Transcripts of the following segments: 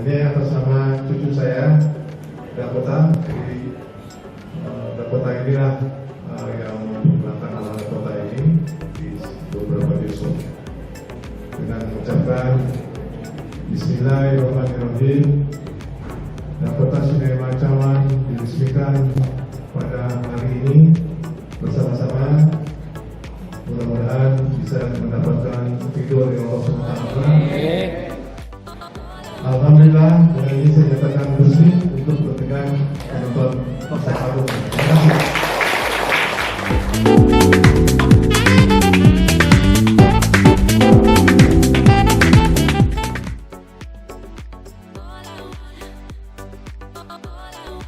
ini atas nama cucu saya, Dakota. Jadi Dakota inilah yang memperkenalkan Dakota ini di beberapa bioskop. Dengan mengucapkan Bismillahirrahmanirrahim, Dakota Cinema Cawan diresmikan pada hari ini bersama-sama. Mudah-mudahan bisa mendapatkan ridho dari Allah SWT. Alhamdulillah, dengan ini saya nyatakan bersih untuk kepentingan penonton Pasar Agung. Terima kasih.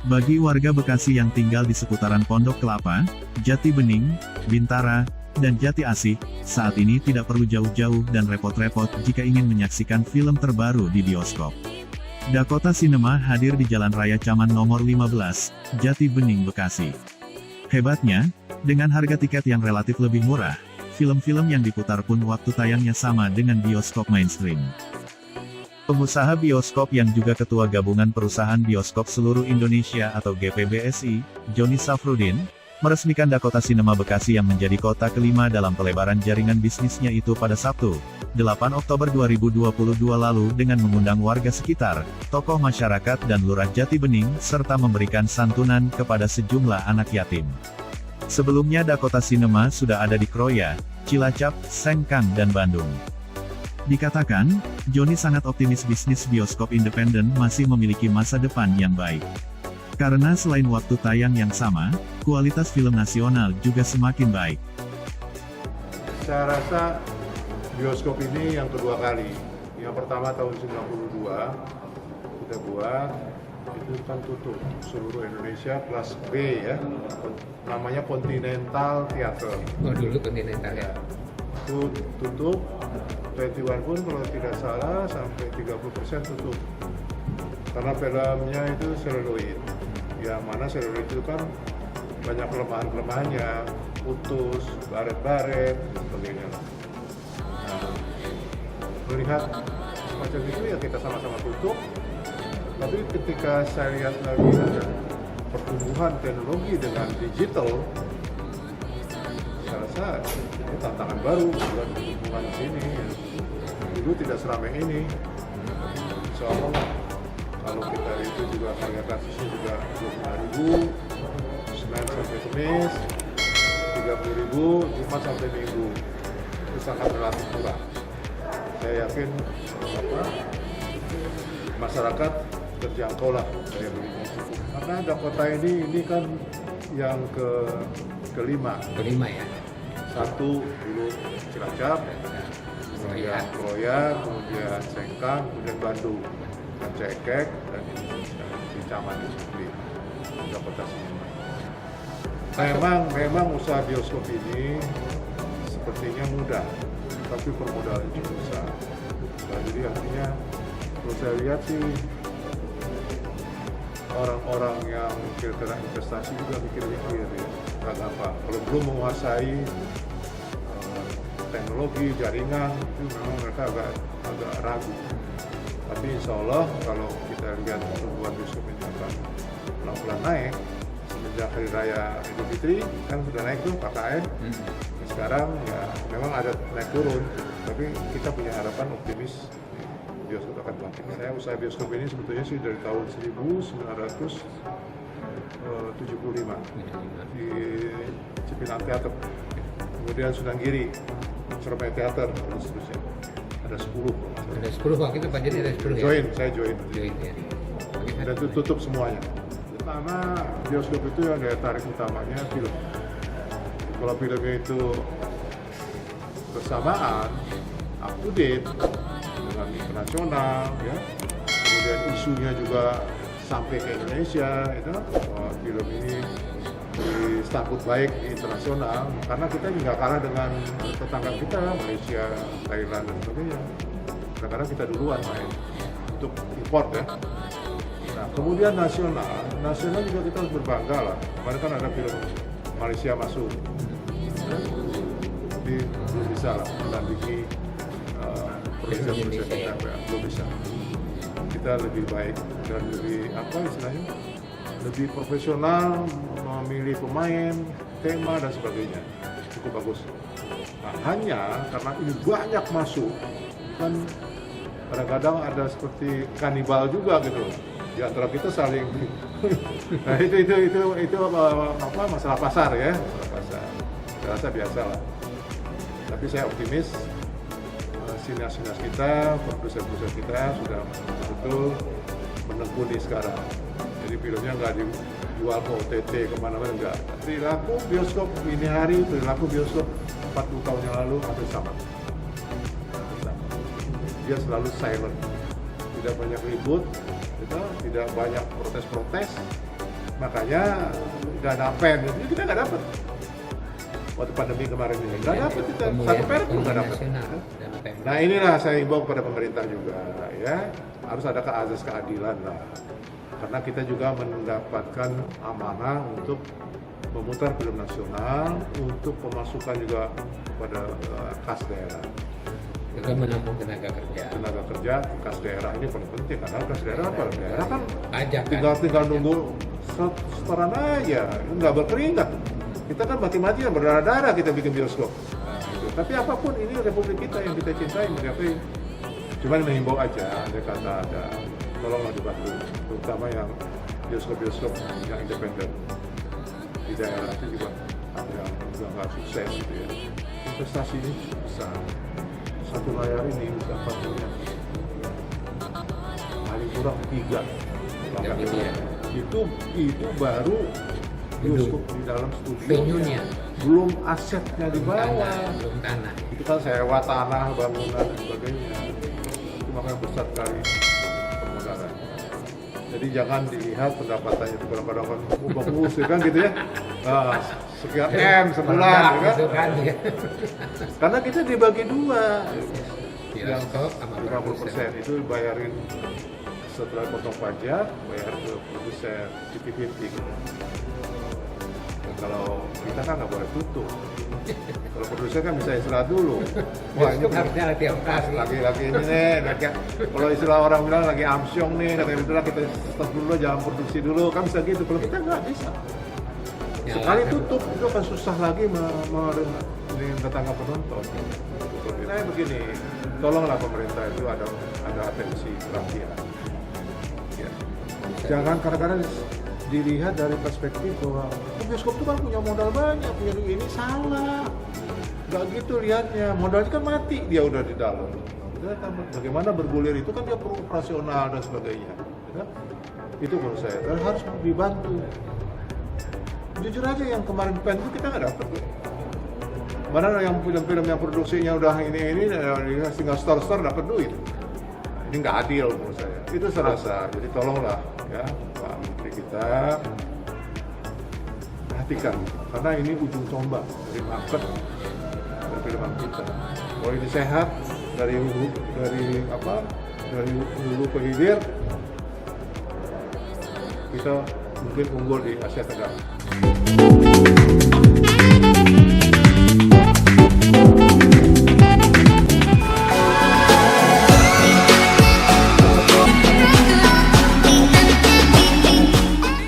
Bagi warga Bekasi yang tinggal di seputaran Pondok Kelapa, Jati Bening, Bintara, dan Jati Asih, saat ini tidak perlu jauh-jauh dan repot-repot jika ingin menyaksikan film terbaru di bioskop. Dakota Cinema hadir di Jalan Raya Caman nomor 15, Jati Bening, Bekasi. Hebatnya, dengan harga tiket yang relatif lebih murah, film-film yang diputar pun waktu tayangnya sama dengan bioskop mainstream. Pengusaha bioskop yang juga Ketua Gabungan Perusahaan Bioskop Seluruh Indonesia atau GPBSI, Joni Safrudin, meresmikan Dakota Cinema Bekasi yang menjadi kota kelima dalam pelebaran jaringan bisnisnya itu pada Sabtu, 8 Oktober 2022 lalu dengan mengundang warga sekitar, tokoh masyarakat dan lurah Jati Bening, serta memberikan santunan kepada sejumlah anak yatim. Sebelumnya Dakota Cinema sudah ada di Kroya, Cilacap, Sengkang dan Bandung. Dikatakan, Joni sangat optimis bisnis bioskop independen masih memiliki masa depan yang baik. Karena selain waktu tayang yang sama, kualitas film nasional juga semakin baik. Saya rasa bioskop ini yang kedua kali. Yang pertama tahun 92 kita buat, itu kan tutup seluruh Indonesia kelas B ya. Namanya Continental Theater. Oh dulu Continental ya. Itu tutup. 21 pun kalau tidak salah sampai 30% tutup. Karena filmnya itu seluloid. Yang mana seluloid itu kan banyak kelemahan-kelemahannya, putus, baret-baret, sebagainya. Nah, melihat semacam itu ya kita sama-sama tutup. Tapi ketika saya lihat lagi ada pertumbuhan teknologi dengan digital, saya rasa ini tantangan baru buat pertumbuhan di sini. Dulu tidak seramai ini. Insya Allah kalau kita itu juga harga kasusnya juga 25.000, Senin sampai Kamis, 30.000, Jumat sampai Minggu. Itu sangat relatif murah. Saya yakin masyarakat terjangkau lah daya belinya. Karena Dakota ini kan yang kelima Ya. Satu dulu Cilacap, kemudian Kroya, kemudian Sengkang, kemudian Bandung, dan Cekek, dan di Caman itu sendiri, Dakota Cinema. Memang usaha bioskop ini sepertinya mudah, tapi permodalan cukup besar. Nah, jadi artinya kalau saya lihat sih orang-orang yang kira-kira investasi juga mikir-mikir ya, agak apa. Kalau belum menguasai teknologi jaringan itu memang mereka agak ragu. Tapi insya Allah kalau kita lihat pertumbuhan bioskop ini akan pelan-pelan naik semenjak Hari Raya Idul Fitri kan sudah naik tuh KKN. Sekarang ya memang ada naik turun, tapi kita punya harapan optimis bioskop akan bangkit. Saya usaha bioskop ini sebetulnya sih dari tahun 1975 di Cipinang Theater, kemudian Sunan Giri, Surabaya Theater, dan seterusnya. Ada 10. Ada 10 waktu itu Pak Joni ada 10 ya? Saya join. Ya. Dan itu tutup semuanya. Karena bioskop itu yang daya tarik utamanya film. Kalau filmnya itu bersamaan, up to date, dengan internasional, ya. Kemudian isunya juga sampai ke Indonesia, itu film ini disambut baik di internasional, karena kita nggak kalah dengan tetangga kita, Malaysia, Thailand dan sebagainya. Kadang-kadang kita duluan main untuk import ya. Nah, kemudian nasional juga kita harus berbangga lah. Kemarin kan ada film Malaysia masuk, tapi belum bisa lah menandingi produsen kita, belum bisa. kita lebih baik dan lebih apa istilahnya, lebih profesional memilih pemain, tema dan sebagainya, cukup bagus. Nah, hanya karena ini banyak masuk, kan kadang-kadang ada seperti kanibal juga gitu di antara kita saling. Nah itu apa masalah pasar ya, masalah pasar. Saya rasa biasa lah. Tapi saya optimis sinas-sinas kita, produser-produser kita sudah betul menekuni sekarang. Jadi filmnya nggak dijual ke OTT kemana-mana, enggak. Perilaku bioskop ini hari, perilaku bioskop 40 tahun yang lalu hampir sama. Dia selalu silent, tidak banyak ribut, gitu, tidak banyak protes-protes, makanya dana pen itu kita nggak dapat. Waktu pandemi kemarin ini nggak dapat kita, satu perak pun nggak dapat. Nah inilah saya himbau kepada pemerintah juga, ya harus ada azas keadilan lah, karena kita juga mendapatkan amanah untuk memutar film nasional, untuk pemasukan juga pada kas daerah. Juga menampung tenaga kerja kas daerah ini paling penting, karena kas daerah kan pajak tinggal nunggu setoran aja, nggak berkeringat. Kita kan mati-matian berdarah-darah kita bikin bioskop. Gitu. Tapi apapun ini republik kita yang kita cintai, tapi cuman menghimbau aja, ada kata ada tolonglah dibantu, terutama yang bioskop-bioskop yang independen di daerah itu juga yang nggak sukses gitu ya. Investasi ini besar. Satu layar ini bisa 4 miliar, paling kurang 3. Itu baru bioskop di dalam studio, venue-nya, belum asetnya di bawah, belum tanah. Itu kan sewa tanah, bangunan dan sebagainya. Itu makanya besar sekali permodalan. Jadi jangan dilihat pendapatannya itu kadang-kadang kan bagus kan gitu ya. Nah, sekian M sebulan kan. Karena kita dibagi dua. Yang 50% itu bayarin setelah potong pajak, bayar ke produser 50-50. Kalau kita kan nggak boleh tutup. Kalau produser kan bisa istirahat dulu. Wah, ini harusnya lagi ini nih. Kalau istilah orang bilang lagi amsyong nih, katanya itulah kita stop dulu, jangan produksi dulu, kan bisa gitu. Kalau kita nggak bisa. Sekali tutup itu akan susah lagi mendatangkan penonton. Nah begini, tolonglah pemerintah itu ada atensi perhatian. Ya. Jangan kadang-kadang dilihat dari perspektif bahwa bioskop itu kan punya modal banyak, punya ini salah. Nggak gitu lihatnya, modalnya kan mati dia udah di dalam. Bagaimana bergulir itu kan dia perlu operasional dan sebagainya. Ya? Itu menurut saya harus dibantu. Jujur aja yang kemarin pen itu kita nggak dapet. Mana yang film-film yang produksinya udah ini tinggal store dapat duit. Ini nggak adil menurut saya. Itu serasa. Jadi tolonglah ya Pak Menteri kita perhatikan, karena ini ujung tombak dari market perfilman kita. Kalau ini sehat dari hulu ke hilir, kita mungkin unggul di Asia Tenggara.